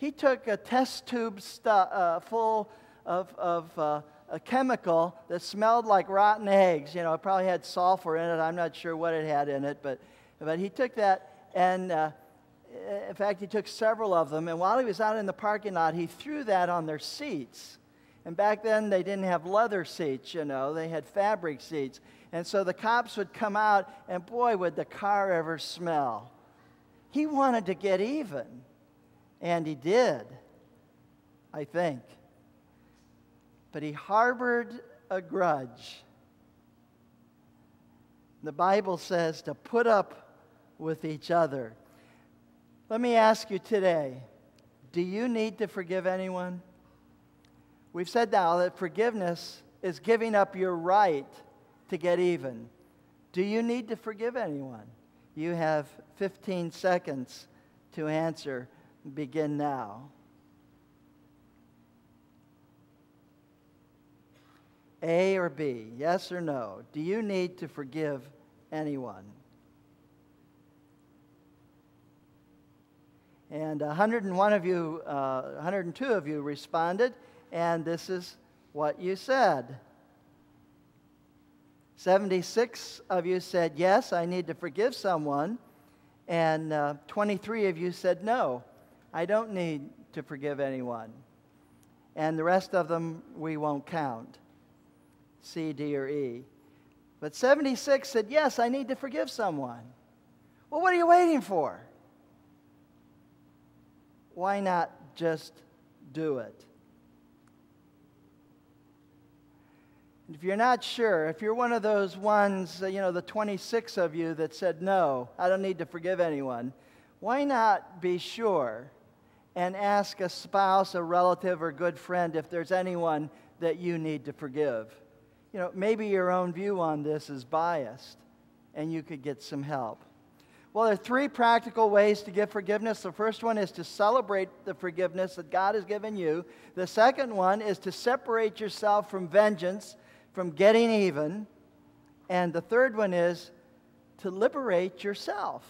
he took a test tube full of a chemical that smelled like rotten eggs. You know, it probably had sulfur in it. I'm not sure what it had in it, but he took that, and in fact, he took several of them, and while he was out in the parking lot, he threw that on their seats. And back then, they didn't have leather seats, you know. They had fabric seats. And so the cops would come out, and boy, would the car ever smell. He wanted to get even, and he did, I think. But he harbored a grudge. The Bible says to put up with each other. Let me ask you today, do you need to forgive anyone? We've said now that forgiveness is giving up your right to get even. Do you need to forgive anyone? You have 15 seconds to answer. Begin now. A or B, yes or no? Do you need to forgive anyone? And 101 of you, 102 of you responded, and this is what you said. 76 of you said, yes, I need to forgive someone. And 23 of you said, no, I don't need to forgive anyone. And the rest of them we won't count, C, D, or E. But 76 said, yes, I need to forgive someone. Well, what are you waiting for? Why not just do it? If you're not sure, if you're one of those ones, the 26 of you that said, no, I don't need to forgive anyone, why not be sure and ask a spouse, a relative, or good friend if there's anyone that you need to forgive? Maybe your own view on this is biased, and you could get some help. Well, there are 3 practical ways to give forgiveness. The first one is to celebrate the forgiveness that God has given you. The second one is to separate yourself from vengeance, from getting even. And the third one is to liberate yourself.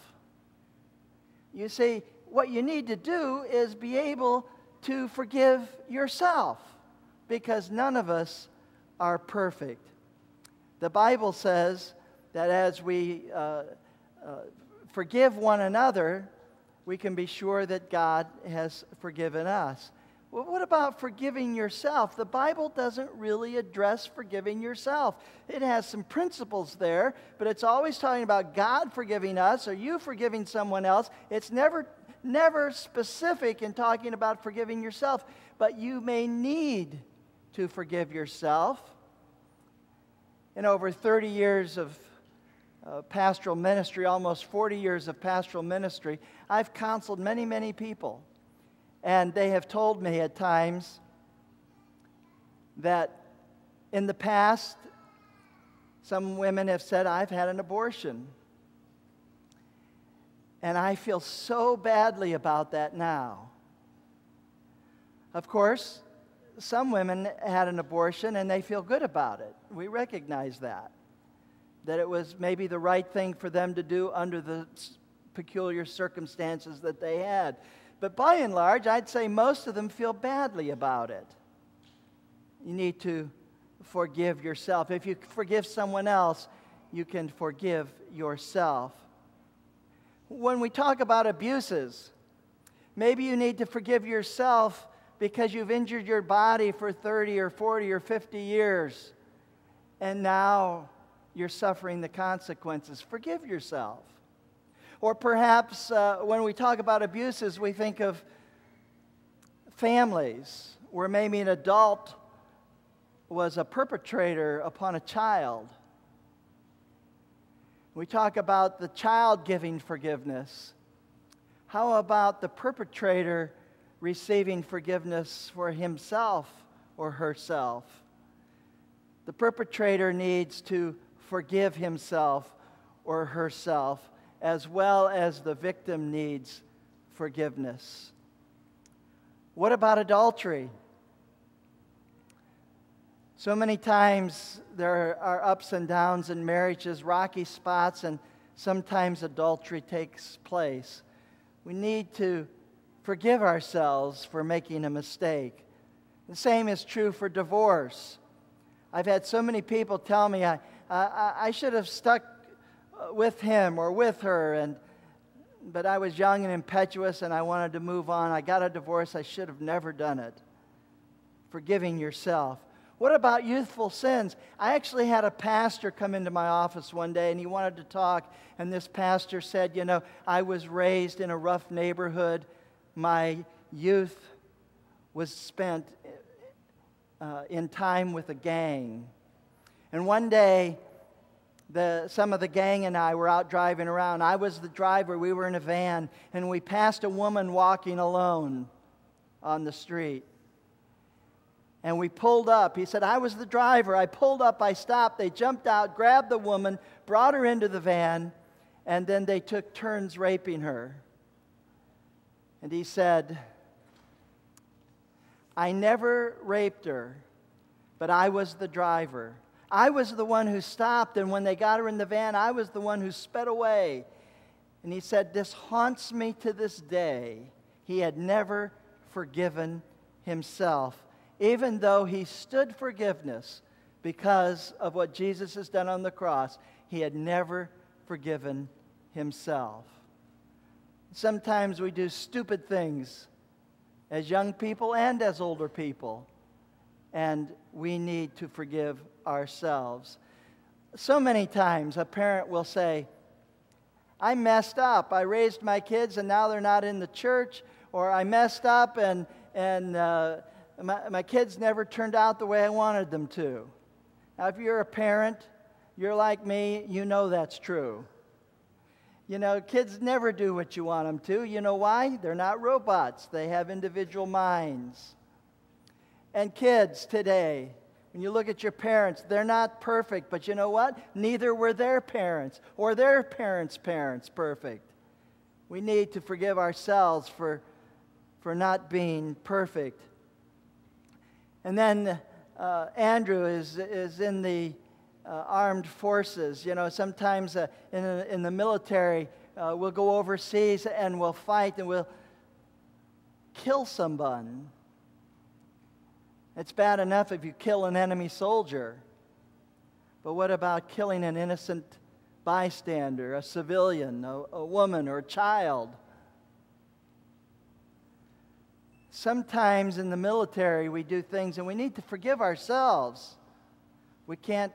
You see, what you need to do is be able to forgive yourself, because none of us are perfect. The Bible says that as we forgive one another, we can be sure that God has forgiven us. Well, what about forgiving yourself? The Bible doesn't really address forgiving yourself. It has some principles there, but it's always talking about God forgiving us or you forgiving someone else. It's never specific in talking about forgiving yourself, but you may need to forgive yourself. In over 30 years of pastoral ministry, almost 40 years of pastoral ministry, I've counseled many, many people. And they have told me at times that in the past, some women have said, I've had an abortion. And I feel so badly about that now. Of course, some women had an abortion and they feel good about it. We recognize that it was maybe the right thing for them to do under the peculiar circumstances that they had. But by and large, I'd say most of them feel badly about it. You need to forgive yourself. If you forgive someone else, you can forgive yourself. When we talk about abuses, maybe you need to forgive yourself because you've injured your body for 30 or 40 or 50 years, and now you're suffering the consequences. Forgive yourself. Or perhaps when we talk about abuses, we think of families where maybe an adult was a perpetrator upon a child. We talk about the child giving forgiveness. How about the perpetrator receiving forgiveness for himself or herself? The perpetrator needs to forgive himself or herself, as well as the victim needs forgiveness. What about adultery? So many times there are ups and downs in marriages, rocky spots, and sometimes adultery takes place. We need to forgive ourselves for making a mistake. The same is true for divorce. I've had so many people tell me I should have stuck with him or with her, but I was young and impetuous and I wanted to move on. I got a divorce. I should have never done it. Forgiving yourself. What about youthful sins? I actually had a pastor come into my office one day and he wanted to talk, and this pastor said, you know, I was raised in a rough neighborhood. My youth was spent in time with a gang. And one day, some of the gang and I were out driving around. I was the driver. We were in a van, and we passed a woman walking alone on the street. And we pulled up. He said, I was the driver. I pulled up. I stopped. They jumped out, grabbed the woman, brought her into the van, and then they took turns raping her. And he said, I never raped her, but I was the driver. I was the one who stopped, and when they got her in the van, I was the one who sped away. And he said, this haunts me to this day. He had never forgiven himself, even though he stood forgiveness because of what Jesus has done on the cross. He had never forgiven himself. Sometimes we do stupid things as young people and as older people, and we need to forgive ourselves. So many times a parent will say, I messed up. I raised my kids and now they're not in the church, or I messed up and my kids never turned out the way I wanted them to. Now, if you're a parent, you're like me, you know that's true. You know, kids never do what you want them to. You know why? They're not robots. They have individual minds. And kids today, when you look at your parents, they're not perfect. But you know what? Neither were their parents or their parents' parents perfect. We need to forgive ourselves for not being perfect. And then Andrew is in the armed forces. You know, sometimes in the military, we'll go overseas and we'll fight and we'll kill someone. It's bad enough if you kill an enemy soldier. But what about killing an innocent bystander, a civilian, a woman, or a child? Sometimes in the military we do things and we need to forgive ourselves. We can't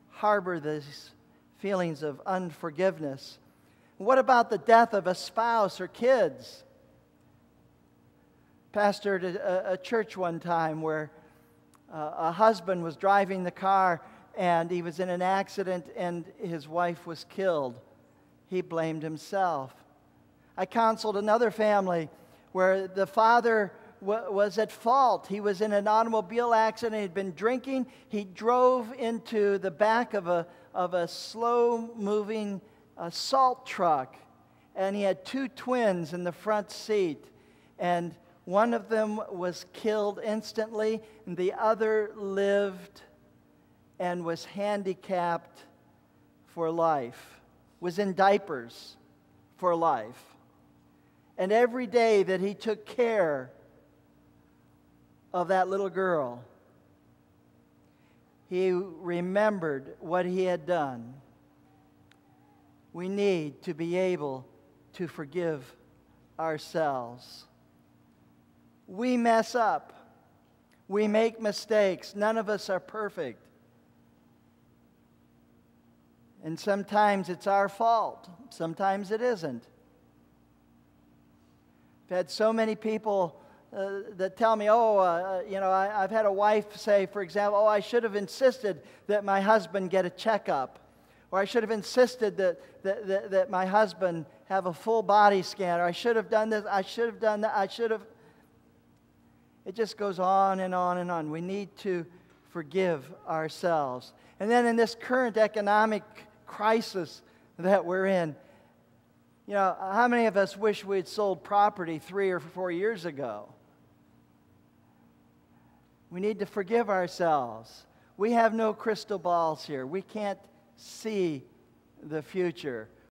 harbor these feelings of unforgiveness. What about the death of a spouse or kids? Pastored a church one time where a husband was driving the car and he was in an accident and his wife was killed. He blamed himself. I counseled another family where the father was at fault. He was in an automobile accident. He'd been drinking. He drove into the back of a slow-moving salt truck, and he had two twins in the front seat, and one of them was killed instantly, and the other lived and was handicapped for life, was in diapers for life. And every day that he took care of that little girl, he remembered what he had done. We need to be able to forgive ourselves. We mess up. We make mistakes. None of us are perfect. And sometimes it's our fault. Sometimes it isn't. I've had so many people that tell me, I've had a wife say, for example, I should have insisted that my husband get a checkup. Or I should have insisted that my husband have a full body scan. Or I should have done this. I should have done that. I should have. It just goes on and on and on. We need to forgive ourselves. And then in this current economic crisis that we're in, you know, how many of us wish we had sold property 3 or 4 years ago? We need to forgive ourselves. We have no crystal balls here. We can't see the future.